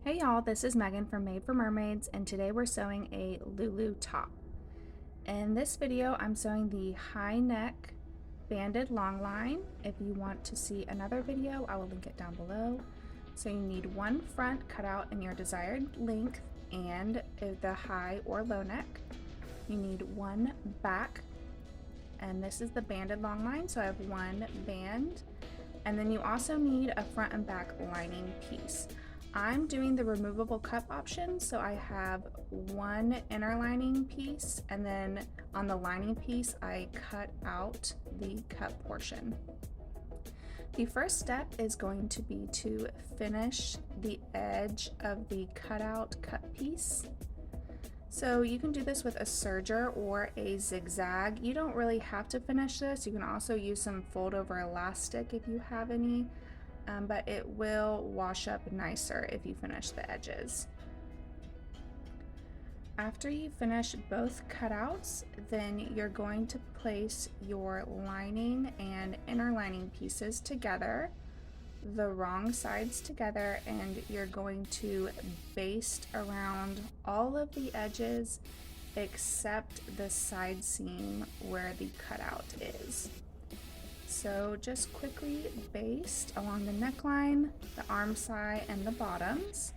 Hey y'all, this is Megan from Made for Mermaids, and today we're sewing a Lulu top. In this video, I'm sewing the high neck banded long line. If you want to see another video, I will link it down below. So you need one front cut out in your desired length and the high or low neck. You need one back, and this is the banded long line, so I have one band. And then you also need a front and back lining piece. I'm doing the removable cup option, so I have one inner lining piece, and then on the lining piece I cut out the cup portion. The first step is going to be to finish the edge of the cutout cut piece. So you can do this with a serger or a zigzag. You don't really have to finish this. You can also use some fold over elastic if you have any. But it will wash up nicer if you finish the edges. After you finish both cutouts, then you're going to place your lining and inner lining pieces together, the wrong sides together, and you're going to baste around all of the edges except the side seam where the cutout is. So just quickly baste along the neckline, the arm side, and the bottoms.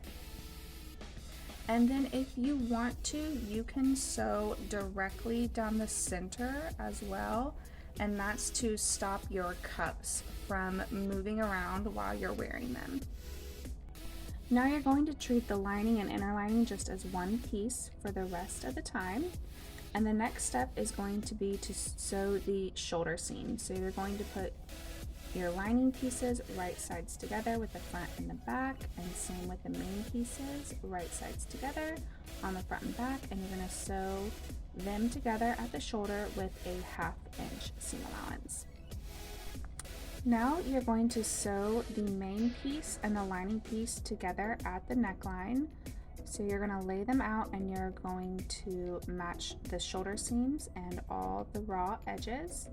And then if you want to, you can sew directly down the center as well, and that's to stop your cups from moving around while you're wearing them. Now you're going to treat the lining and inner lining just as one piece for the rest of the time. And the next step is going to be to sew the shoulder seam. So you're going to put your lining pieces right sides together with the front and the back, and same with the main pieces, right sides together on the front and back, and you're going to sew them together at the shoulder with a 1/2 inch seam allowance. Now you're going to sew the main piece and the lining piece together at the neckline. So you're going to lay them out and you're going to match the shoulder seams and all the raw edges.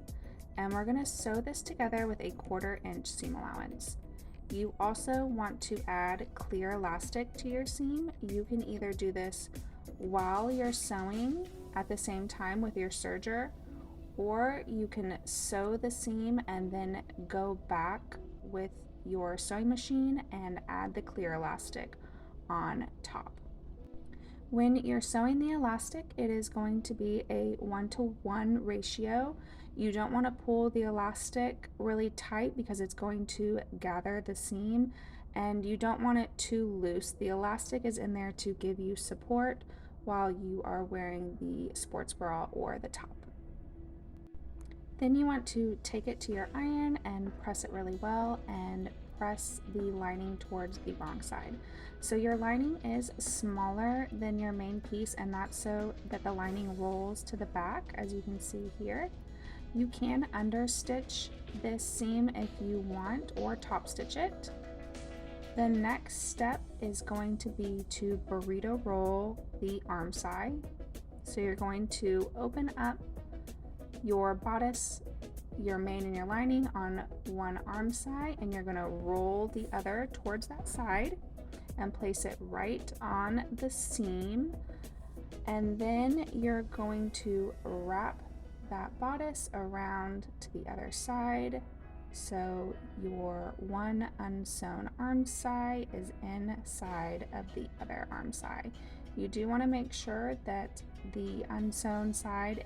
And we're going to sew this together with a 1/4 inch seam allowance. You also want to add clear elastic to your seam. You can either do this while you're sewing at the same time with your serger, or you can sew the seam and then go back with your sewing machine and add the clear elastic on top. When you're sewing the elastic, it is going to be a 1-to-1 ratio. You don't want to pull the elastic really tight because it's going to gather the seam, and you don't want it too loose. The elastic is in there to give you support while you are wearing the sports bra or the top. Then you want to take it to your iron and press it really well and press the lining towards the wrong side. So your lining is smaller than your main piece, and that's so that the lining rolls to the back, as you can see here. You can understitch this seam if you want, or top stitch it. The next step is going to be to burrito roll the arm side. So you're going to open up your bodice, your main and your lining on one arm side, and you're going to roll the other towards that side and place it right on the seam. And then you're going to wrap that bodice around to the other side, so your one unsewn arm side is inside of the other arm side. You do want to make sure that the unsewn side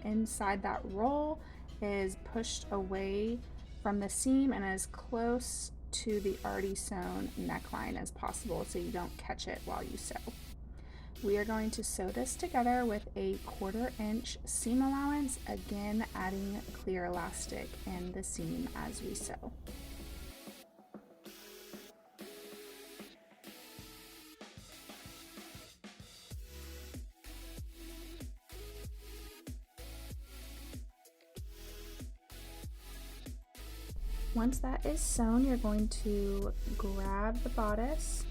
inside that roll is pushed away from the seam and as close to the already sewn neckline as possible, so you don't catch it while you sew. We are going to sew this together with a 1/4 inch seam allowance, again adding clear elastic in the seam as we sew. Once that is sewn, you're going to grab the bodice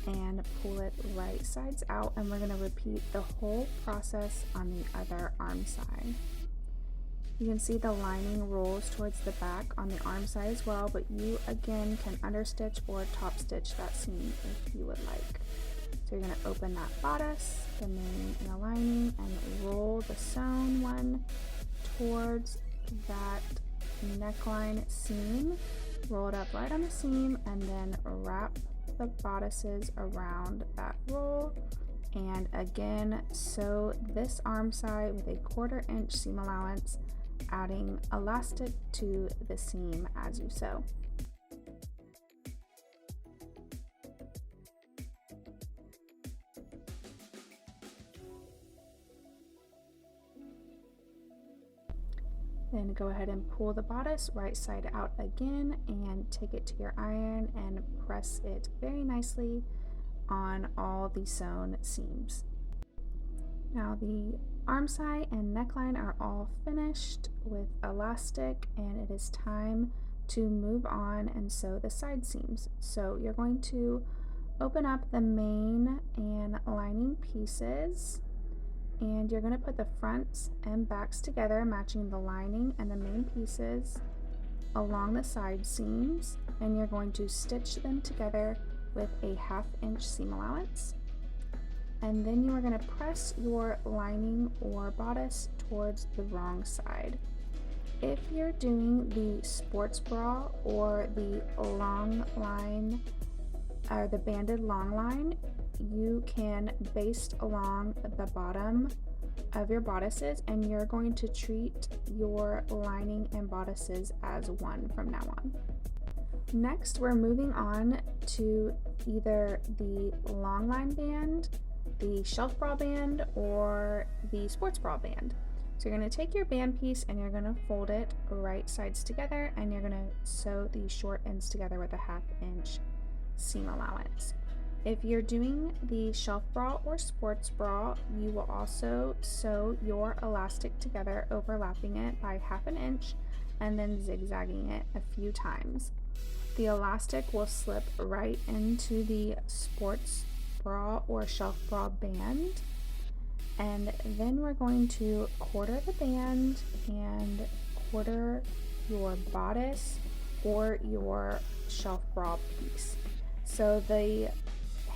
and pull it right sides out, and we're going to repeat the whole process on the other arm side. You can see the lining rolls towards the back on the arm side as well, but you again can understitch or top stitch that seam if you would like. So you're going to open that bodice, the main and the lining, and roll the sewn one towards that neckline seam. Roll it up right on the seam and then wrap the bodices around that roll. And again, sew this arm side with a 1/4 inch seam allowance, adding elastic to the seam as you sew. Then go ahead and pull the bodice right side out again and take it to your iron and press it very nicely on all the sewn seams. Now the arm side and neckline are all finished with elastic, and it is time to move on and sew the side seams. So you're going to open up the main and lining pieces, and you're going to put the fronts and backs together, matching the lining and the main pieces along the side seams, and you're going to stitch them together with a 1/2 inch seam allowance. And then you are going to press your lining or bodice towards the wrong side. If you're doing the sports bra or the long line or the banded long line, you can baste along the bottom of your bodices, and you're going to treat your lining and bodices as one from now on. Next, we're moving on to either the long line band, the shelf bra band, or the sports bra band. So you're going to take your band piece and you're going to fold it right sides together, and you're going to sew the short ends together with a 1/2 inch seam allowance. If you're doing the shelf bra or sports bra, you will also sew your elastic together, overlapping it by 1/2 inch and then zigzagging it a few times. The elastic will slip right into the sports bra or shelf bra band, and then we're going to 1/4 the band and 1/4 your bodice or your shelf bra piece. So the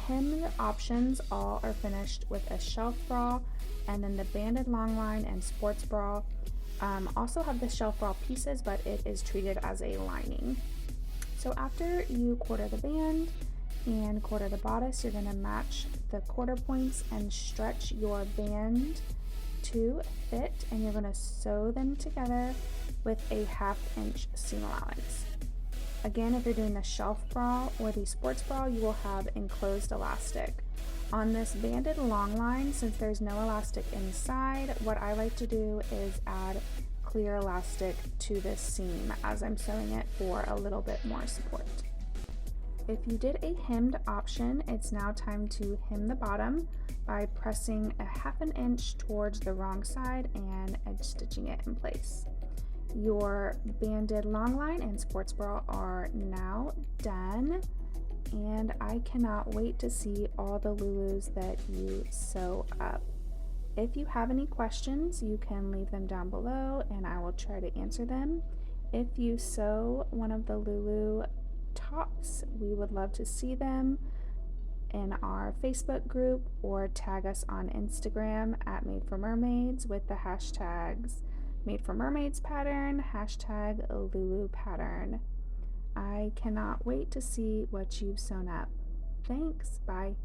hem options all are finished with a shelf bra, and then the banded long line and sports bra also have the shelf bra pieces, but it is treated as a lining. So after you 1/4 the band and 1/4 the bodice, you're going to match the 1/4 points and stretch your band to fit, and you're going to sew them together with a 1/2 inch seam allowance. Again, if you're doing the shelf bra or the sports bra, you will have enclosed elastic. On this banded long line, since there's no elastic inside, what I like to do is add clear elastic to this seam as I'm sewing it for a little bit more support. If you did a hemmed option, it's now time to hem the bottom by pressing a 1/2 inch towards the wrong side and edge stitching it in place. Your banded long line and sports bra are now done, and I cannot wait to see all the Lulus that you sew up. If you have any questions, you can leave them down below and I will try to answer them. If you sew one of the Lulu tops, we would love to see them in our Facebook group, or tag us on Instagram at Made for Mermaids with the hashtags Made for Mermaids pattern, hashtag Lulu Pattern. I cannot wait to see what you've sewn up. Thanks, bye.